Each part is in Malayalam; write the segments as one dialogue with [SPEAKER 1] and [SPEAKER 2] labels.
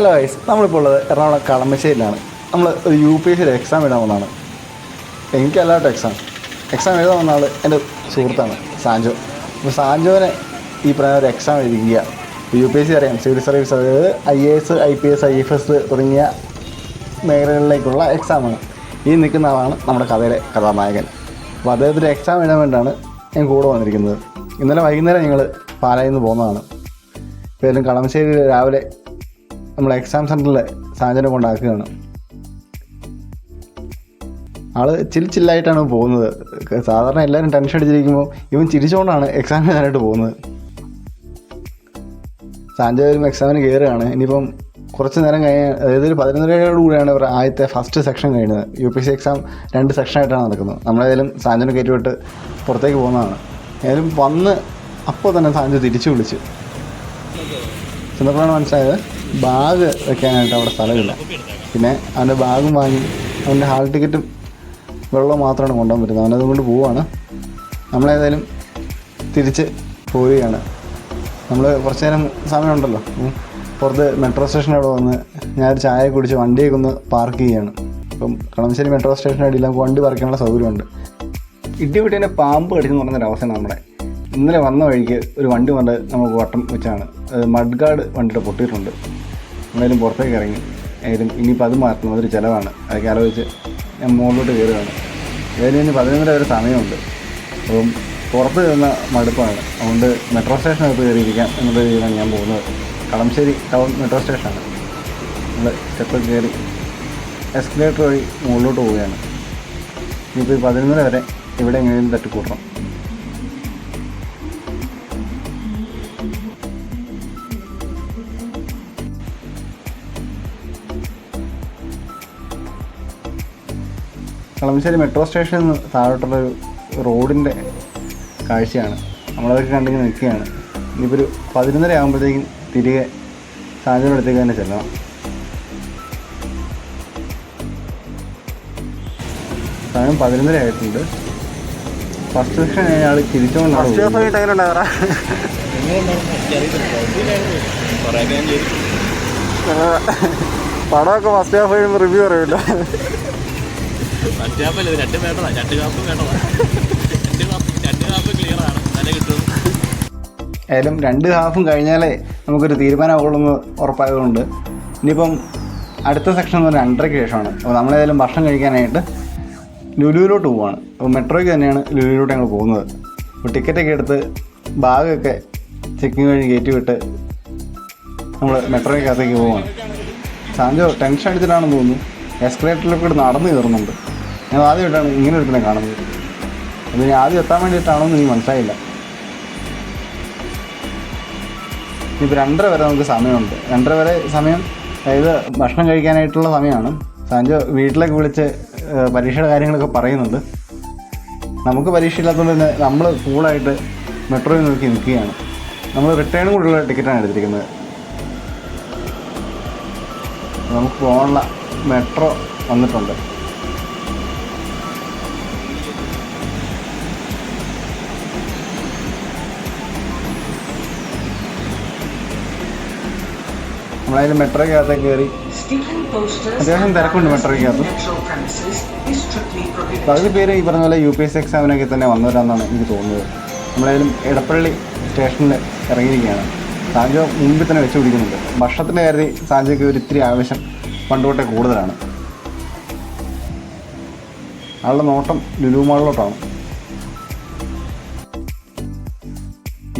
[SPEAKER 1] ഹലോ ഗൈസ്, നമ്മളിപ്പോൾ ഉള്ളത് എറണാകുളം കളമശ്ശേരിയിലാണ്. നമ്മൾ ഒരു UPSC എക്സാം എഴുതാൻ വന്നതാണ്. എനിക്കല്ലാട്ടോ എക്സാം എഴുതാൻ വന്ന ആൾ എൻ്റെ സുഹൃത്താണ് സാൻജോ. അപ്പോൾ സാൻജോനെ ഈ പറയുന്ന ഒരു എക്സാം എഴുതിക്കുക. UPSC അറിയാം, സിവിൽ സർവീസ്, അതായത് IAS, IPS, IFS തുടങ്ങിയ മേഖലകളിലേക്കുള്ള എക്സാമാണ്. ഈ നിൽക്കുന്ന ആളാണ് നമ്മുടെ കഥയിലെ കഥാനായകൻ. അപ്പോൾ അദ്ദേഹത്തിൻ്റെ എക്സാം എഴുതാൻ വേണ്ടിയിട്ടാണ് ഞാൻ കൂടെ വന്നിരിക്കുന്നത്. ഇന്നലെ വൈകുന്നേരം ഞങ്ങൾ പാലായിൽ നിന്ന് പോകുന്നതാണ്. പേരും കളമശ്ശേരി രാവിലെ നമ്മൾ എക്സാം സെൻറ്ററിൽ സാഞ്ചനെ കൊണ്ടാക്കുകയാണ്. ആൾ ചില്ലായിട്ടാണ് പോകുന്നത്. സാധാരണ എല്ലാവരും ടെൻഷൻ അടിച്ചിരിക്കുമ്പോൾ ഇവൻ ചിരിച്ചുകൊണ്ടാണ് എക്സാം എഴുതാനായിട്ട് പോകുന്നത്. സാഞ്ചോ വരും എക്സാമിന് കയറുകയാണ്. ഇനിയിപ്പം കുറച്ച് നേരം കഴിഞ്ഞ്, അതായത് ഒരു 11:30 കൂടിയാണ് ഇവർ ആദ്യത്തെ ഫസ്റ്റ് സെക്ഷൻ കഴിയുന്നത്. UPSC എക്സാം 2 സെക്ഷനായിട്ടാണ് നടക്കുന്നത്. നമ്മളേതായാലും സാഞ്ചോനെ കയറ്റിവിട്ട് പുറത്തേക്ക് പോകുന്നതാണ്. ഏതായാലും വന്ന് അപ്പോൾ തന്നെ സാഞ്ചോ തിരിച്ചു വിളിച്ചു. ചെന്നപ്പോഴാണ് മനസ്സിലായത് ബാഗ് വെക്കാനായിട്ട് അവിടെ സ്ഥലമില്ല. പിന്നെ അവൻ്റെ ബാഗും വാങ്ങി അവൻ്റെ ഹാൾ ടിക്കറ്റും വെള്ളവും മാത്രമാണ് കൊണ്ടുപോകാൻ പറ്റുന്നത്. അവനതും കൊണ്ട് പോവുകയാണ്. നമ്മളേതായാലും തിരിച്ച് പോവുകയാണ്. നമ്മൾ കുറച്ച് നേരം സമയമുണ്ടല്ലോ, പുറത്ത് മെട്രോ സ്റ്റേഷൻ അവിടെ വന്ന് ഞാനൊരു ചായ കുടിച്ച് വണ്ടിയൊക്കെ ഒന്ന് പാർക്ക് ചെയ്യുകയാണ്. ഇപ്പം കളമശ്ശേരി മെട്രോ സ്റ്റേഷൻ്റെ അടിയിൽ നമുക്ക് വണ്ടി പാർക്ക് ചെയ്യാനുള്ള സൗകര്യമുണ്ട്. ഇടിവിട്ടേനെ പാമ്പ് കടിച്ചെന്ന് പറയുന്നൊരു അവസ്ഥയാണ് നമ്മുടെ. ഇന്നലെ വന്ന വഴിക്ക് ഒരു വണ്ടി കൊണ്ട് നമുക്ക് വട്ടം വെച്ചാണ് മഡ് ഗാർഡ് വണ്ടിയുടെ പൊട്ടിയിട്ടുണ്ട്. എന്തായാലും പുറത്തേക്ക് ഇറങ്ങി. ഏതായാലും ഇനിയിപ്പോൾ അത് മാറ്റണം, അതൊരു ചിലവാണ്. അതൊക്കെ ആലോചിച്ച് ഞാൻ മുകളിലോട്ട് കയറുകയാണ്. ഏതായാലും ഇനി 11:30 വരെ സമയമുണ്ട്. അപ്പം പുറത്ത് കയറുന്ന മടുപ്പാണ്. അതുകൊണ്ട് മെട്രോ സ്റ്റേഷനകത്ത് കയറിയിരിക്കാം എന്നുള്ള രീതിയിലാണ് ഞാൻ പോകുന്നത്. കളമശ്ശേരി ടൗൺ മെട്രോ സ്റ്റേഷനാണ്. നമ്മൾ സ്റ്റെപ്പ് കയറി എസ്കലേറ്റർ വഴി മുകളിലോട്ട് പോവുകയാണ്. ഇനിയിപ്പോൾ 11:30 വരെ ഇവിടെ എങ്ങനെയും തട്ടിക്കൂട്ടണം. കളമശ്ശേരി മെട്രോ സ്റ്റേഷനിൽ നിന്ന് താഴോട്ടുള്ളൊരു റോഡിൻ്റെ കാഴ്ചയാണ്. നമ്മളതൊക്കെ കണ്ടിങ്ങനെ നിൽക്കുകയാണ്. ഇനിയിപ്പോൾ ഒരു 11:30 ആകുമ്പോഴത്തേക്കും തിരികെ സാഞ്ചോയുടെ അടുത്തേക്ക് തന്നെ ചെല്ലണം. സമയം 11:30 ആയിട്ടുണ്ട്. ഫസ്റ്റ് സെക്ഷൻ അയാൾ തിരിച്ചുകൊണ്ടാണ്. പടമൊക്കെ ഫസ്റ്റ് ഹാഫ് കഴിയുമ്പോൾ റിവ്യൂ അറിയില്ല. ഏതായാലും 2 ഹാഫും കഴിഞ്ഞാലേ നമുക്കൊരു തീരുമാനമാകുള്ളൂ ഉറപ്പായതുകൊണ്ട് ഇനിയിപ്പം അടുത്ത സെക്ഷൻ എന്ന് പറഞ്ഞാൽ 2:30-ക്ക് ശേഷമാണ്. അപ്പോൾ നമ്മളേതായാലും ഭക്ഷണം കഴിക്കാനായിട്ട് ലുലുവിലോട്ട് പോവുകയാണ്. അപ്പോൾ മെട്രോയ്ക്ക് തന്നെയാണ് ലുലുവിലോട്ട് ഞങ്ങൾ പോകുന്നത്. അപ്പോൾ ടിക്കറ്റൊക്കെ എടുത്ത് ബാഗൊക്കെ ചെക്കിങ് വഴി കയറ്റി വിട്ട് നമ്മൾ മെട്രോയ്ക്കകത്തേക്ക് പോവുകയാണ്. സാഞ്ചോ ടെൻഷൻ അടിച്ചിട്ടാണെന്ന് തോന്നുന്നു എസ്കലേറ്ററിലൊക്കെ ഇവിടെ നടന്ന് കയറുന്നുണ്ട്. ഞാൻ ആദ്യമായിട്ടാണ് ഇങ്ങനെ ഒരുത്തിനെ കാണുന്നത്. അത് ഞാൻ ആദ്യം എത്താൻ വേണ്ടിയിട്ടാണോന്ന് എനിക്ക് മനസ്സിലായില്ല. ഇപ്പോൾ 2:30 വരെ നമുക്ക് സമയമുണ്ട്. 2:30 വരെ സമയം, അതായത് ഭക്ഷണം കഴിക്കാനായിട്ടുള്ള സമയമാണ്. സാഞ്ചോ വീട്ടിലേക്ക് വിളിച്ച് പരീക്ഷയുടെ കാര്യങ്ങളൊക്കെ പറയുന്നുണ്ട്. നമുക്ക് പരീക്ഷ ഇല്ലാത്തതുകൊണ്ട് തന്നെ നമ്മൾ കൂളായിട്ട് മെട്രോയിൽ നോക്കി നിൽക്കുകയാണ്. നമ്മൾ റിട്ടേണും കൂടിയുള്ള ടിക്കറ്റാണ് എടുത്തിരിക്കുന്നത്. നമുക്ക് പോകാനുള്ള മെട്രോ വന്നിട്ടുണ്ട്. നമ്മളതിൽ മെട്രോയ്ക്കകത്തേക്ക് കയറി. അത്യാവശ്യം തിരക്കുണ്ട് മെട്രോയ്ക്കകത്ത്. പകുതി പേര് ഈ പറഞ്ഞ പോലെ UPSC എക്സാമിനൊക്കെ തന്നെ വന്നവരാണെന്നാണ് എനിക്ക് തോന്നുന്നത്. നമ്മളേലും എടപ്പള്ളി സ്റ്റേഷനിൽ ഇറങ്ങിയിരിക്കുകയാണ്. സാഞ്ചോ മുമ്പിൽ തന്നെ വെച്ച് പിടിക്കുന്നുണ്ട്. ഭക്ഷണത്തിൻ്റെ കാര്യത്തിൽ സാഞ്ചോയ്ക്ക് ഒരു ഇത്തിരി ആവശ്യം പണ്ടുതൊട്ടേ കൂടുതലാണ്. ആളുടെ നോട്ടം ലുലു മാളിലോട്ടാണ്.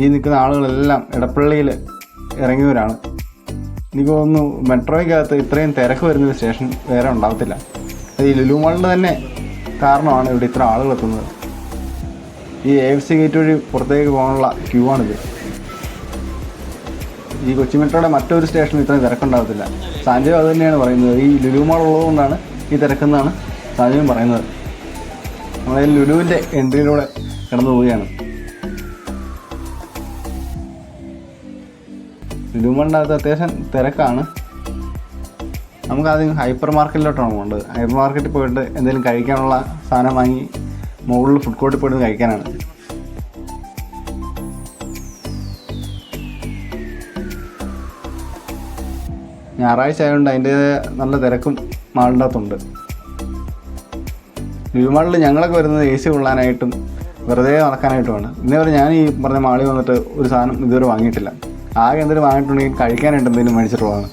[SPEAKER 1] ഈ നിൽക്കുന്ന ആളുകളെല്ലാം എടപ്പള്ളിയിൽ ഇറങ്ങിയവരാണ്. എനിക്ക് തോന്നുന്നു മെട്രോയ്ക്കകത്ത് ഇത്രയും തിരക്ക് വരുന്നൊരു സ്റ്റേഷൻ വേറെ ഉണ്ടാകത്തില്ല. അത് ഈ ലുലു മാളിൻ്റെ തന്നെ കാരണമാണ് ഇവിടെ ഇത്ര ആളുകൾ എത്തുന്നത്. ഈ AFC ഗേറ്റ് വഴി പുറത്തേക്ക് പോകാനുള്ള ക്യൂ ആണിത്. ഈ കൊച്ചി മെട്രോയുടെ മറ്റൊരു സ്റ്റേഷനിൽ ഇത്രയും തിരക്കുണ്ടാകത്തില്ല. സാഞ്ചോ അത് തന്നെയാണ് പറയുന്നത്. ഈ ലുലു മാൾ ഉള്ളതുകൊണ്ടാണ് ഈ തിരക്കെന്നാണ് സാഞ്ചോയും പറയുന്നത്. നമ്മളതിൽ ലുലുവിൻ്റെ എൻട്രിയിലൂടെ കടന്നു പോവുകയാണ്. ലുലു മാളിൻ്റെ അകത്ത് അത്യാവശ്യം തിരക്കാണ്. നമുക്കാദ്യം ഹൈപ്പർ മാർക്കറ്റിലോട്ടാണ് പോകേണ്ടത്. ഹൈപ്പർ മാർക്കറ്റിൽ പോയിട്ട് എന്തെങ്കിലും കഴിക്കാനുള്ള സാധനം വാങ്ങി മുകളിൽ ഫുഡ് കോർട്ടിൽ പോയിട്ട് കഴിക്കാനാണ്. ഞായറാഴ്ച ആയതുകൊണ്ട് അതിൻ്റെ നല്ല തിരക്കും മാളിൻ്റെ അകത്തുണ്ട്. ലുലു മാളിൽ ഞങ്ങളൊക്കെ വരുന്നത് AC കൊള്ളാനായിട്ടും വെറുതെ നടക്കാനായിട്ടുമാണ്. ഇന്നേവരെ ഞാൻ ഈ പറഞ്ഞ മാളിൽ വന്നിട്ട് ഒരു സാധനം ഇതുവരെ വാങ്ങിയിട്ടില്ല. ആകെ എന്തെങ്കിലും വാങ്ങിയിട്ടുണ്ടെങ്കിൽ കഴിക്കാനായിട്ട് എന്തെങ്കിലും മേടിച്ചിട്ടുള്ളതാണ്,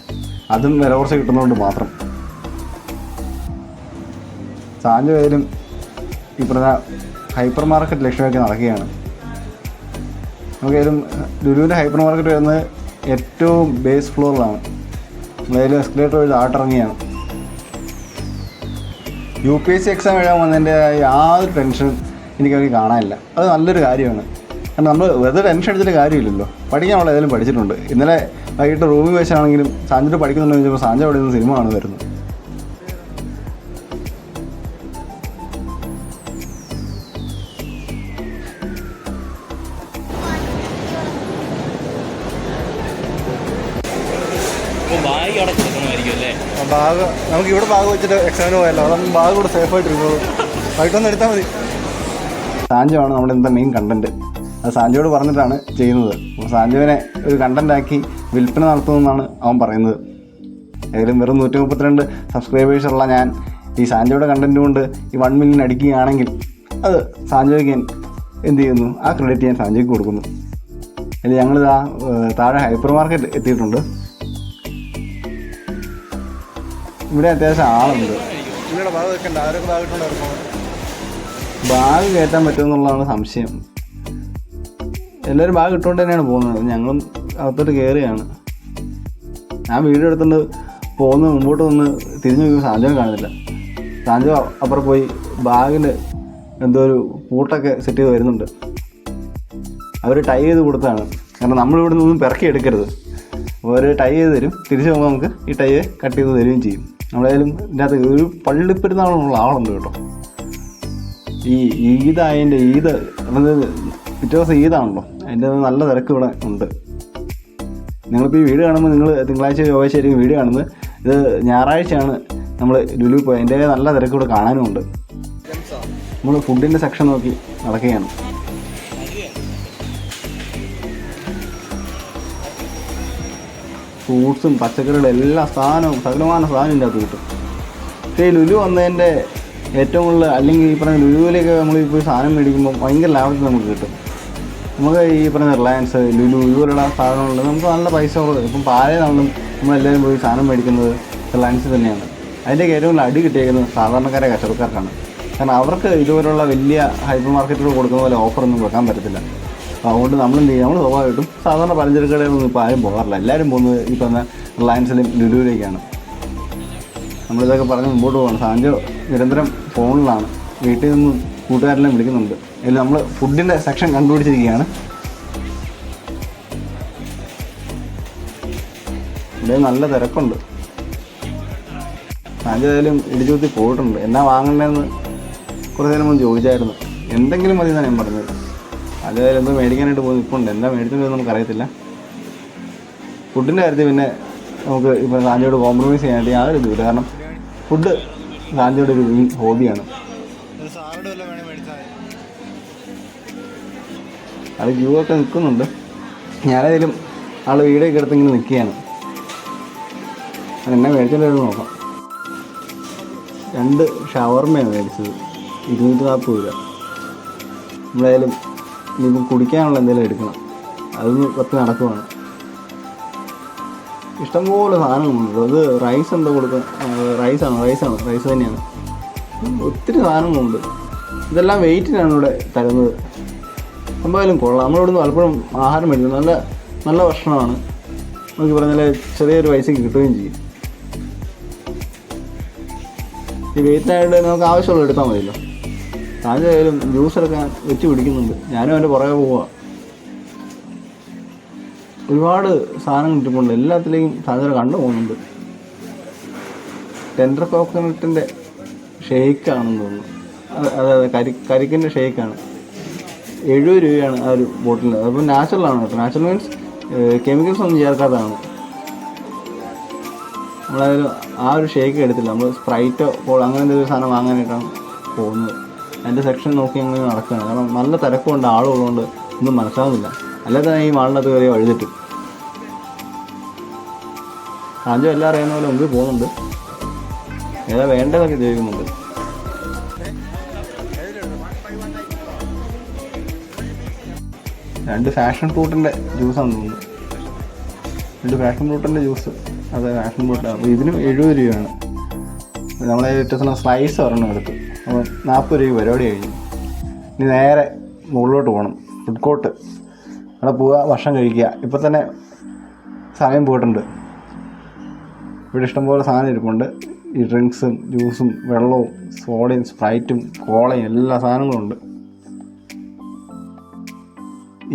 [SPEAKER 1] അതും വില കുറച്ച് കിട്ടുന്നതുകൊണ്ട് മാത്രം. സാഞ്ചു പേരും ഈ പറഞ്ഞ ഹൈപ്പർ മാർക്കറ്റ് ലക്ഷ്യമാക്കി നടക്കുകയാണ്. നമുക്കേലും ലുലുവിൻ്റെ ഹൈപ്പർ മാർക്കറ്റ് വരുന്നത് ഏറ്റവും ബേസ് ഫ്ലോറിലാണ്. നമ്മളതിൽ എസ്കലേറ്റർ വഴി താട്ടിറങ്ങിയാണ്. UPSC എക്സാം എഴുതാൻ വന്നതിൻ്റെ യാതൊരു ടെൻഷനും എനിക്കവർക്ക് കാണാനില്ല. അത് നല്ലൊരു കാര്യമാണ്. കാരണം നമ്മൾ വെറുതെ ടെൻഷൻ അടിച്ചിട്ട് കാര്യമില്ലല്ലോ. പഠിക്കാനുള്ള ഏതെങ്കിലും പഠിച്ചിട്ടുണ്ട്. ഇന്നലെ വൈകിട്ട് റൂമിൽ വെച്ചാണെങ്കിലും സാഞ്ചിട്ട് പഠിക്കുന്നുണ്ടെന്ന് ചോദിച്ചപ്പോൾ സാഞ്ച അവിടെ നിന്ന് സിനിമ ആണ് വരുന്നത്. ബാഗ് നമുക്ക് ഇവിടെ ബാഗ് വെച്ചിട്ട് എക്സാമിന് പോയല്ലോ, അതൊന്നും ബാഗ് കൂടെ സേഫായിട്ടിരുന്നത് വൈകിട്ടൊന്നും എടുത്താൽ മതി. സാഞ്ചുവാണ് നമ്മുടെ എന്താ മെയിൻ കണ്ടൻറ്റ്. അത് സാഞ്ചുവോട് പറഞ്ഞിട്ടാണ് ചെയ്യുന്നത്. അപ്പോൾ സാഞ്ചുവിനെ ഒരു കണ്ടൻറ്റാക്കി വിൽപ്പന നടത്തുമെന്നാണ് അവൻ പറയുന്നത്. ഏതായാലും വെറും 132 സബ്സ്ക്രൈബേഴ്സുള്ള ഞാൻ ഈ സാഞ്ചുവോടെ കണ്ടൻറ്റ് കൊണ്ട് ഈ 1 മില്യൺ അടിക്കുകയാണെങ്കിൽ അത് സാഞ്ചുവയ്ക്ക് എന്ത് ചെയ്യുന്നു, ആ ക്രെഡിറ്റ് ഞാൻ സാഞ്ചുവയ്ക്ക് കൊടുക്കുന്നു. അതിൽ ഞങ്ങളിതാ താഴെ ഹൈപ്പർ മാർക്കറ്റ് എത്തിയിട്ടുണ്ട്. ഇവിടെ അത്യാവശ്യം ആളുണ്ട്. ഇവിടെ ബാഗ് വെക്കണ്ട, ആരൊക്കെ ബാഗിട്ടുണ്ടായിരുന്നു. ബാഗ് കയറ്റാൻ പറ്റുമെന്നുള്ളതാണ് സംശയം. എല്ലാവരും ബാഗ് ഇട്ടുകൊണ്ട് തന്നെയാണ് പോകുന്നത്. ഞങ്ങളും അകത്തോട്ട് കയറുകയാണ്. ഞാൻ വീഡിയോ എടുത്തുകൊണ്ട് പോകുന്ന മുമ്പോട്ട് വന്ന് തിരിഞ്ഞു നോക്കുമ്പോൾ സാഞ്ചോ കാണുന്നില്ല. സാഞ്ചോ അപ്പുറം പോയി ബാഗിന് എന്തോ ഒരു പൂട്ടൊക്കെ സെറ്റ് ചെയ്ത് വരുന്നുണ്ട്. അവർ ടൈ ചെയ്ത് കൊടുത്താണ്. കാരണം നമ്മളിവിടെ നിന്നൊന്നും പിറക്കി എടുക്കരുത്. അവർ ടൈ ചെയ്ത് തരും. തിരിച്ച് പോകുമ്പോൾ നമുക്ക് ഈ ടൈ കട്ട് ചെയ്ത് തരികയും ചെയ്യും. നമ്മളേലും ഇതിനകത്ത് ഒരു പള്ളിപ്പെരുന്നാളുള്ള ആളുണ്ട് കേട്ടോ. ഈ ഈദായതിൻ്റെ ഈദ് പിറ്റേ ദിവസം ഈദാണല്ലോ, അതിൻ്റെ നല്ല തിരക്ക് ഇവിടെ ഉണ്ട്. നിങ്ങളിപ്പോൾ ഈ വീഡിയോ കാണുമ്പോൾ നിങ്ങൾ തിങ്കളാഴ്ച ചൊവ്വാഴ്ചയായിരിക്കും വീഡിയോ കാണുന്നത്. ഇത് ഞായറാഴ്ചയാണ് നമ്മൾ ലുലു പോയി. അതിൻ്റെ നല്ല തിരക്ക് ഇവിടെ കാണാനുമുണ്ട്. നമ്മൾ ഫുഡിൻ്റെ സെക്ഷൻ നോക്കി നടക്കുകയാണ്. ഫ്രൂട്ട്സും പച്ചക്കറികളും എല്ലാ സാധനവും സകലമാന സാധനം ഇതിൻ്റെ അകത്ത് കിട്ടും. പക്ഷേ ഈ ലുലു വന്നതിൻ്റെ ഏറ്റവും കൂടുതൽ, അല്ലെങ്കിൽ ഈ പറഞ്ഞ ലുലുവിലേക്ക് നമ്മളിപ്പോൾ സാധനം മേടിക്കുമ്പോൾ ഭയങ്കര ലാഭത്തിൽ നമുക്ക് കിട്ടും. നമുക്ക് ഈ പറഞ്ഞ റിലയൻസ്, ലുലു ഇതുപോലുള്ള സാധനങ്ങളുണ്ട്. നമുക്ക് നല്ല പൈസ കുറവ്. ഇപ്പം പാലയിലാണെങ്കിലും നമ്മളെല്ലാവരും പോയി സാധനം മേടിക്കുന്നത് റിലയൻസ് തന്നെയാണ്. അതിൻ്റെയൊക്കെ ഏറ്റവും കൂടുതൽ അടി കിട്ടിയേക്കുന്നത് സാധാരണക്കാരെ കച്ചവടക്കാർക്കാണ്. കാരണം അവർക്ക് ഇതുപോലുള്ള വലിയ ഹൈപ്പർ മാർക്കറ്റുകൾ കൊടുക്കുന്ന പോലെ ഓഫറൊന്നും വെക്കാൻ പറ്റത്തില്ല. അപ്പോൾ അതുകൊണ്ട് നമ്മളെന്ത് ചെയ്യും, നമ്മൾ സ്വാഭാവികമായിട്ടും സാധാരണ പലചരക്ക് കടകളൊന്നും ഇപ്പോൾ ആരും പോകാറില്ല. എല്ലാവരും പോകുന്നത് ഈ പറഞ്ഞ റിലയൻസിലും ലുലുവിലേക്കാണ്. നമ്മളിതൊക്കെ പറഞ്ഞ് മുമ്പോട്ട് പോകണം. സാഞ്ചോ നിരന്തരം ഫോണിലാണ്. വീട്ടിൽ നിന്ന് കൂട്ടുകാരെല്ലാം വിളിക്കുന്നുണ്ട്. അതിൽ നമ്മൾ ഫുഡിൻ്റെ സെക്ഷൻ കണ്ടുപിടിച്ചിരിക്കുകയാണ്. ഇവിടെ നല്ല തിരക്കുണ്ട്. സാഞ്ചോ ഏതായാലും ഇടിച്ചുകുത്തി പോയിട്ടുണ്ട്. എന്നാ വാങ്ങണ്ടതെന്ന് കുറച്ച് നേരം മുമ്പ് ചോദിച്ചായിരുന്നു. എന്തെങ്കിലും മതി എന്നാണ് ഞാൻ പറഞ്ഞത്. അതേതായാലും എന്തോ മേടിക്കാനായിട്ട് പോകുന്നു. ഇപ്പോൾ ഉണ്ട്, എന്താ മേടിച്ചത് നമുക്കറിയത്തില്ല. ഫുഡിൻ്റെ കാര്യത്തിൽ പിന്നെ നമുക്ക് ഇപ്പോൾ സാഞ്ചോട് കോംപ്രമൈസ് ചെയ്യാനായിട്ട് യാതൊരു ഇതുമില്ല. കാരണം ഫുഡ് സാഞ്ചോയുടെ ഒരു മെയിൻ ഹോബിയാണ്. അത് ക്യൂ ഒക്കെ നിൽക്കുന്നുണ്ട്. ഞാനേതായാലും ആൾ വീഡിയോ ഒക്കെ എടുത്ത് ഇങ്ങനെ നിൽക്കുകയാണ്. എന്നെ മേടിച്ചിട്ട് നോക്കാം. 2 ഷവർമയാണ് മേടിച്ചത്, 240 രൂപ. നമ്മളായാലും ഇനിയിപ്പം കുടിക്കാനുള്ള എന്തെങ്കിലും എടുക്കണം. അതൊന്ന് പത്ത് നടക്കുവാണ്. ഇഷ്ടംപോലെ സാധനങ്ങളുണ്ട്. അത് റൈസ് എന്തോ കൊടുക്കുക, റൈസ് തന്നെയാണ്. ഒത്തിരി സാധനങ്ങളുണ്ട്. ഇതെല്ലാം വെയിറ്റിനാണ് ഇവിടെ തരുന്നത്. എന്തായാലും കൊള്ളാം. നമ്മളിവിടുന്ന് പലപ്പോഴും ആഹാരം മേടിക്കുന്നത് നല്ല നല്ല ഭക്ഷണമാണ്. നമുക്ക് പറഞ്ഞാൽ ചെറിയൊരു പൈസയ്ക്ക് കിട്ടുകയും ചെയ്യും. ഈ വെയിറ്റിനായിട്ട് നമുക്ക് ആവശ്യമുള്ള എടുത്താൽ മതിയല്ലോ. താഴെയായാലും ജ്യൂസെടുക്കാൻ വെച്ച് പിടിക്കുന്നുണ്ട്. ഞാനും അതിൻ്റെ പുറകെ പോവുക. ഒരുപാട് സാധനങ്ങൾ കിട്ടുന്നുണ്ട്. എല്ലാത്തിലേക്കും സാധനം കണ്ടു പോകുന്നുണ്ട്. ടെൻഡർ കോക്കനട്ടിൻ്റെ ഷേക്കാണെന്ന് തോന്നുന്നു. അതെ കരിക്കിൻ്റെ ഷേക്കാണ്. 70 രൂപയാണ് ആ ഒരു ബോട്ടിലിന്. അതിപ്പോൾ നാച്ചുറലാണ് കേട്ടോ. നാച്ചുറൽ മീൻസ് കെമിക്കൽസ് ഒന്നും ചേർക്കാത്തതാണ്. നമ്മളായാലും ആ ഒരു ഷേക്ക് എടുത്തില്ല. നമ്മൾ സ്പ്രൈറ്റോ കോൾ അങ്ങനെ എന്തെങ്കിലും സാധനം വാങ്ങാനായിട്ടാണ് പോകുന്നത്. അതിൻ്റെ സെക്ഷൻ നോക്കി അങ്ങനെ നടക്കുകയാണ്. കാരണം നല്ല തിരക്കുണ്ട്, ആളുള്ളതുകൊണ്ട് ഒന്നും മനസ്സിലാവുന്നില്ല. അല്ലാതെ തന്നെ ഈ മാളിനകത്ത് കയറിയ വഴിതെറ്റും. സാഞ്ചോ എല്ലാം അറിയുന്ന പോലെ മുമ്പിൽ പോകുന്നുണ്ട്. ഏതാ വേണ്ടതൊക്കെ ചോദിക്കുന്നുണ്ട്. രണ്ട് ഫാഷൻ ഫ്രൂട്ടിൻ്റെ ജ്യൂസാണെന്ന് തോന്നുന്നു. 2 ഫാഷൻ ഫ്രൂട്ടിൻ്റെ ജ്യൂസ്. അതെ, ഫാഷൻ ഫ്രൂട്ടാണ്. അപ്പോൾ ഇതിനും 70 രൂപയാണ്. നമ്മളെ വ്യത്യസ്തം സ്ലൈസ് ഒരെണ്ണം എടുത്തു. അപ്പോൾ 40 രൂപ പരിപാടി കഴിഞ്ഞു. ഇനി നേരെ മുകളിലോട്ട് പോകണം, ഫുഡ് കോർട്ട്. അവിടെ പോവുക, ഭക്ഷണം കഴിക്കുക. ഇപ്പം തന്നെ സമയം പോയിട്ടുണ്ട്. ഇവിടെ ഇഷ്ടംപോലെ സാധനം ഇരിപ്പുണ്ട്. ഈ ഡ്രിങ്ക്സും ജ്യൂസും വെള്ളവും സോഡയും സ്പ്രൈറ്റും കോളയും എല്ലാ സാധനങ്ങളും ഉണ്ട്.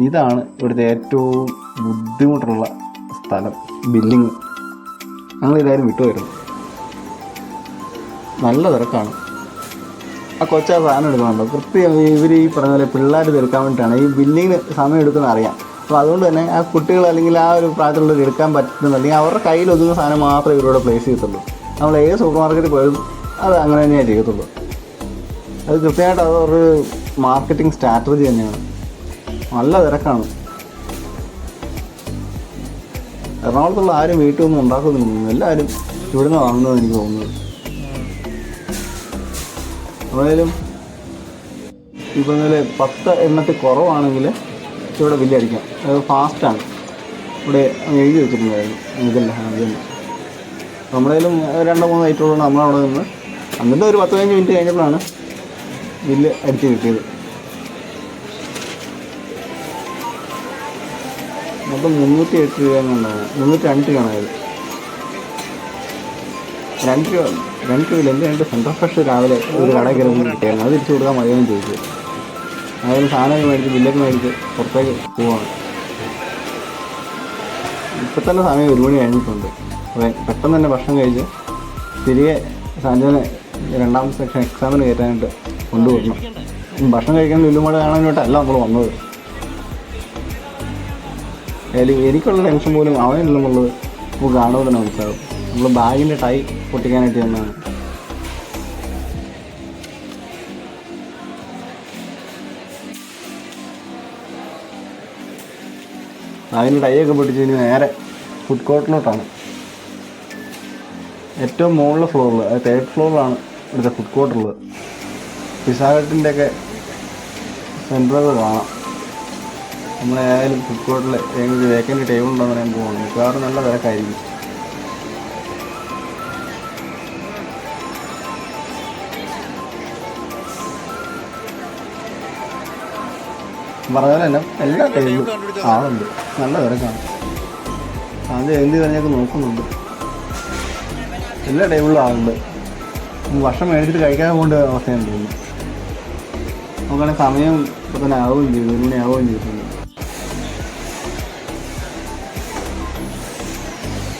[SPEAKER 1] ഇതാണ് ഇവിടുത്തെ ഏറ്റവും ബുദ്ധിമുട്ടുള്ള സ്ഥലം, ബില്ലിങ്. ഞങ്ങളിതായാലും വിട്ടുവരുന്നു. നല്ല തിരക്കാണ്. ആ കൊച്ചാ സാധനം എടുക്കുന്നുണ്ടോ കൃത്യം. ഇവർ ഈ പറഞ്ഞ പോലെ പിള്ളേർ തീർക്കാൻ വേണ്ടിയിട്ടാണ് ഈ ബില്ലിങ്ങിന് സമയം എടുക്കുന്നത് അറിയാം. അപ്പോൾ അതുകൊണ്ട് തന്നെ ആ കുട്ടികൾ അല്ലെങ്കിൽ ആ ഒരു പ്രായത്തിലുള്ളവർ എടുക്കാൻ പറ്റുന്ന അല്ലെങ്കിൽ അവരുടെ കയ്യിൽ ഒതുങ്ങുന്ന സാധനം മാത്രമേ ഇവരോട് പ്ലേസ് ചെയ്യത്തുള്ളൂ. നമ്മൾ ഏത് സൂപ്പർ മാർക്കറ്റിൽ പോയാലും അത് അങ്ങനെ തന്നെയാണ് ചെയ്യത്തുള്ളൂ. അത് കൃത്യമായിട്ട് അതൊരു മാർക്കറ്റിംഗ് സ്ട്രാറ്റജി തന്നെയാണ്. നല്ല തിരക്കാണ്. എറണാകുളത്തുള്ള ആരും വീട്ടിൽ ഒന്നും ഉണ്ടാക്കുന്നില്ല. എല്ലാവരും ഇവിടുന്ന് വാങ്ങുന്നതെന്ന് എനിക്ക് തോന്നുന്നത്. എന്തായാലും ഇപ്പം 10 എണ്ണത്തിൽ കുറവാണെങ്കിൽ ഇവിടെ ബില്ല് അടിക്കാം. അത് ഫാസ്റ്റാണ്. ഇവിടെ എഴുതി വെച്ചിട്ടുണ്ടായിരുന്നു. ഇതില്ല അതില്ല. നമ്മളേലും 2-3 ഐറ്റമുള്ള നമ്മളവിടെ നിന്ന് എന്നിട്ട് ഒരു 10-15 മിനിറ്റ് കഴിഞ്ഞപ്പോഴാണ് ബില്ല് അടിച്ച് കിട്ടിയത്. മൊത്തം 308 രൂപയെന്നുണ്ടാകും. 302 രൂപയാണ് അത്. 2 രൂപയിൽ എൻ്റെ 2 സെൻട്രൽ ഫ്രഷ് രാവിലെ ഒരു കടയിൽ കയറുമ്പോൾ കിട്ടിയായിരുന്നു. അത് തിരിച്ചു കൊടുക്കാൻ മതിയെന്ന് ചോദിച്ചു. അതായത് സാധനമൊക്കെ മേടിച്ച് ബില്ലൊക്കെ മേടിച്ച് പുറത്തേക്ക് പോവാണ്. ഇപ്പം തന്നെ സമയം 1 മണി കഴിഞ്ഞിട്ടുണ്ട്. അപ്പോൾ പെട്ടെന്ന് തന്നെ ഭക്ഷണം കഴിച്ച് തിരികെ സാഞ്ചോനെ 2ാമത്തെ സെക്ഷൻ എക്സാമിന് കയറ്റാനായിട്ട് കൊണ്ടുപോകണം. ഭക്ഷണം കഴിക്കാൻ ലുലുമാൾ കാണാനായിട്ടല്ല നമ്മൾ വന്നത്. എനിക്കുള്ള ടെൻഷൻ പോലും അവനില്ലെന്നുള്ളത് നമുക്ക് കാണുമ്പോൾ തന്നെ മനസ്സിലാവും. നമ്മൾ ബാഗിൻ്റെ ടൈ പൊട്ടിക്കാനായിട്ട് തന്നെയാണ്. ബാഗിൻ്റെ ടൈയൊക്കെ പൊട്ടിച്ച് കഴിഞ്ഞ് നേരെ ഫുഡ് കോർട്ടിലോട്ടാണ്. ഏറ്റവും മുകളിലെ ഫ്ലോറിൽ, അത് 3rd ഫ്ലോറിലാണ് ഇവിടുത്തെ ഫുഡ് കോർട്ടുള്ളത്. പിസാഹട്ടിൻ്റെയൊക്കെ സെൻറ്ററുകൾ കാണാം. നമ്മളേതായാലും ഫുഡ് കോർട്ടിൽ ഏതെങ്കിലും വേക്കൻറ്റ് ടേബിൾ ഉണ്ടോ എന്ന് പറയാൻ പോവാണ്. മിക്കവാറും നല്ല തിരക്കായിരിക്കും. പറഞ്ഞ പോലെ തന്നെ എല്ലാ ടേബിളും ആളുണ്ട്. നല്ല തിരക്കാണ്. അത് എന്ത് പറഞ്ഞൊക്കെ നോക്കുന്നുണ്ട്. എല്ലാ ടേബിളിലും ആളുണ്ട്. ഭക്ഷണം മേടിച്ചിട്ട് കഴിക്കാൻ കൊണ്ട് അവസ്ഥയാണ് തോന്നുന്നു. നമുക്കാണെങ്കിൽ സമയം ഇപ്പോൾ തന്നെ ആവുകയും ചെയ്തു. 1 മണി ആവുകയും ചെയ്തിട്ടുണ്ട്.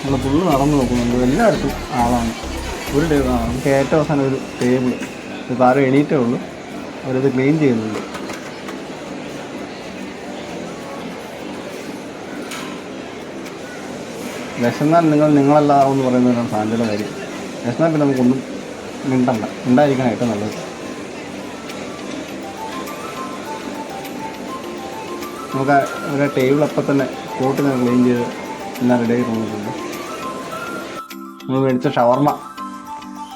[SPEAKER 1] നമ്മൾ ഫുള്ള് നടന്ന് നോക്കുന്നുണ്ട്. എല്ലായിടത്തും ആളാണ്. ഒരു ടേബിൾ നമുക്ക് ഏറ്റവും അവസാനം ഒരു ടേബിൾ ഇപ്പോൾ ആരും എണീറ്റേ ഉള്ളൂ. അവരത് ക്ലീൻ ചെയ്യുന്നുണ്ട്. വിശന്നാൽ നിങ്ങളല്ലാതാവെന്ന് പറയുന്നതാണ് സാഞ്ചയുടെ കാര്യം. വിശന്നാൽ പിന്നെ നമുക്കൊന്നും ഉണ്ടായിരിക്കണം ഏറ്റവും നല്ലത്. നമുക്ക് ഒരു ടേബിൾ അപ്പം തന്നെ കൂട്ടി ക്ലീൻ ചെയ്ത് എല്ലാം റെഡിയാക്കി തോന്നിയിട്ടുണ്ട്. നമ്മൾ മേടിച്ച ഷവർമ്മ,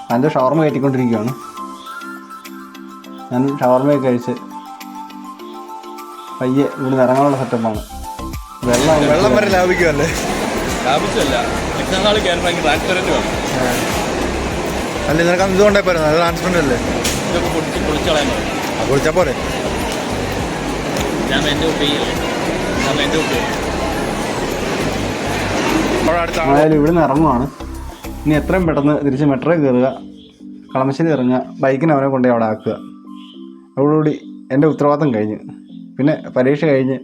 [SPEAKER 1] അതിൻ്റെ ഷവർമ്മ കയറ്റിക്കൊണ്ടിരിക്കുകയാണ്. ഞാൻ ഷവർമ്മയൊക്കെ കഴിച്ച് പയ്യെ ഇവിടെ ഇറങ്ങാനുള്ള സെറ്റപ്പാണ്. വെള്ളം വരെ ലാഭിക്കുമല്ലേ?
[SPEAKER 2] ലാഭിച്ചല്ല,
[SPEAKER 1] അല്ല നിനക്ക് ഇതുകൊണ്ടേ പോരുന്നു. അത് ട്രാൻസ്പെറൻ്റ് അല്ലേ?
[SPEAKER 2] ഇതൊക്കെ പൊളിച്ചളയാൻ
[SPEAKER 1] പൊളിച്ചാൽ പോരെ?
[SPEAKER 2] ഞാൻ എൻ്റെ
[SPEAKER 1] ആയാലും ഇവിടെ നിന്ന് ഇറങ്ങുവാണ്. ഇനി എത്രയും പെട്ടെന്ന് തിരിച്ച് മെട്രോ കയറുക, കളമശ്ശേരി ഇറങ്ങുക, ബൈക്കിന് അവനെ കൊണ്ടുപോയി അവിടെ ആക്കുക. അതോടുകൂടി എൻ്റെ ഉത്തരവാദിത്തം കഴിഞ്ഞ്. പിന്നെ പരീക്ഷ കഴിഞ്ഞ്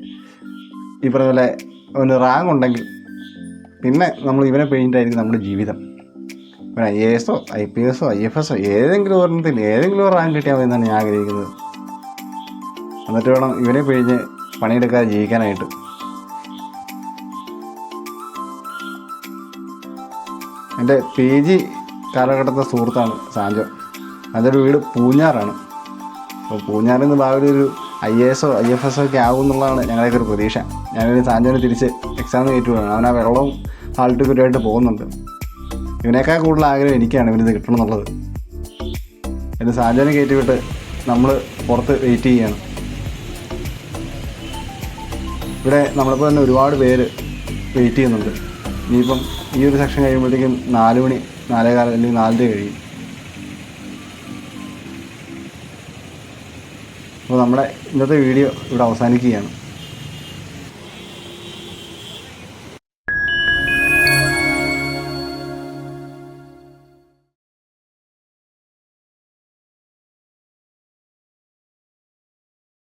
[SPEAKER 1] ഈ പറഞ്ഞ പോലെ അവന് റാങ്ക് ഉണ്ടെങ്കിൽ പിന്നെ നമ്മൾ ഇവനെ പെയിൻ്റായിരിക്കും നമ്മുടെ ജീവിതം. പിന്നെ IAS, IPS, IFS ഏതെങ്കിലും ഒരെണ്ണത്തിൽ ഏതെങ്കിലും ഒരു റാങ്ക് കിട്ടിയാൽ മതി എന്നാണ് ഞാൻ ആഗ്രഹിക്കുന്നത്. എന്നിട്ട് വേണം ഇവനെ പിഴിഞ്ഞ് പണിയെടുക്കാതെ ജീവിക്കാനായിട്ട്. എൻ്റെ PG കാലഘട്ടത്തെ സുഹൃത്താണ് സാഞ്ചോ. അതിൻ്റെ വീട് പൂഞ്ഞാറാണ്. അപ്പോൾ പൂഞ്ഞാറിൽ നിന്ന് ഭാവിയിൽ ഒരു IAS, IFS ഒക്കെ ആകും എന്നുള്ളതാണ് ഞങ്ങളുടെയൊക്കെ ഒരു പ്രതീക്ഷ. ഞാനൊരു സാഞ്ചോനെ തിരിച്ച് എക്സാമിന് കയറ്റുകയാണ്. അവൻ ആ വെള്ളവും ഹാൾ ടിക്കറ്റുമായിട്ട് പോകുന്നുണ്ട്. ഇവനേക്കാൾ കൂടുതൽ ആഗ്രഹം എനിക്കാണ് ഇവനിത് കിട്ടണം എന്നുള്ളത്. പിന്നെ സാജനെ കയറ്റി വിട്ട് നമ്മൾ പുറത്ത് വെയിറ്റ് ചെയ്യുകയാണ്. ഇവിടെ നമ്മളിപ്പോൾ തന്നെ ഒരുപാട് പേര് വെയിറ്റ് ചെയ്യുന്നുണ്ട്. ഇനിയിപ്പം ഈ ഒരു സെക്ഷൻ കഴിയുമ്പോഴത്തേക്കും 4 മണി 4:15 അല്ലെങ്കിൽ 4:30 കഴിയും. അപ്പോൾ നമ്മുടെ ഇന്നത്തെ വീഡിയോ ഇവിടെ അവസാനിക്കുകയാണ്.